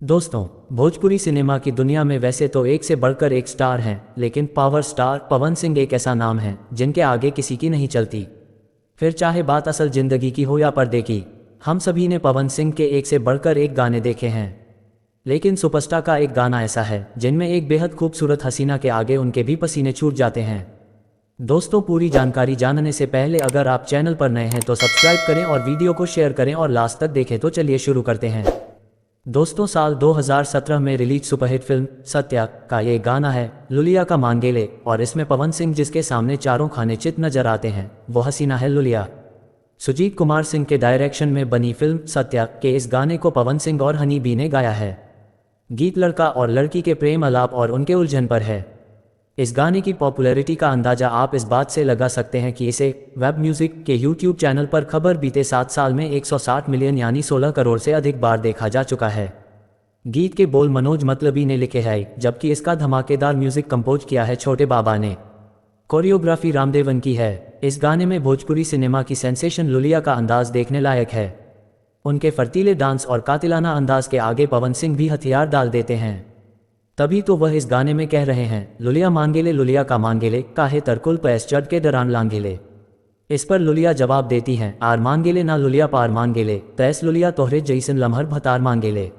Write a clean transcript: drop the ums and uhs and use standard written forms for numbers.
दोस्तों, भोजपुरी सिनेमा की दुनिया में वैसे तो एक से बढ़कर एक स्टार हैं, लेकिन पावर स्टार पवन सिंह एक ऐसा नाम है जिनके आगे किसी की नहीं चलती। फिर चाहे बात असल जिंदगी की हो या पर्दे की, हम सभी ने पवन सिंह के एक से बढ़कर एक गाने देखे हैं। लेकिन सुपरस्टार का एक गाना ऐसा है जिनमें एक बेहद खूबसूरत हसीना के आगे उनके भी पसीने छूट जाते हैं। दोस्तों, पूरी जानकारी जानने से पहले अगर आप चैनल पर नए हैं तो सब्सक्राइब करें और वीडियो को शेयर करें और लास्ट तक देखें। तो चलिए शुरू करते हैं। दोस्तों, साल 2017 में रिलीज सुपरहिट फिल्म सत्या का ये गाना है लुलिया का मांगेले, और इसमें पवन सिंह जिसके सामने चारों खाने चित नजर आते हैं वो हसीना है लुलिया। सुजीत कुमार सिंह के डायरेक्शन में बनी फिल्म सत्या के इस गाने को पवन सिंह और हनी बी ने गाया है। गीत लड़का और लड़की के प्रेम अलाप और उनके उलझन पर है। इस गाने की पॉपुलैरिटी का अंदाजा आप इस बात से लगा सकते हैं कि इसे वेब म्यूजिक के यूट्यूब चैनल पर खबर बीते 7 साल में 160 मिलियन यानी 16 करोड़ से अधिक बार देखा जा चुका है। गीत के बोल मनोज मतलबी ने लिखे हैं, जबकि इसका धमाकेदार म्यूजिक कंपोज किया है छोटे बाबा ने। कोरियोग्राफी रामदेवन की है। इस गाने में भोजपुरी सिनेमा की सेंसेशन लुलिया का अंदाज देखने लायक है। उनके फर्तीले डांस और कातिलाना अंदाज के आगे पवन सिंह भी हथियार डाल देते हैं। तभी तो वह इस गाने में कह रहे हैं लुलिया का मांगेले काहे तरकुल पैस चढ़ के दरान लांगेले। इस पर लुलिया जवाब देती हैं, आर मांगेले ना लुलिया पार मांगेले, तैस लुलिया तोहरे जैसन लम्हर भतार मांगेले।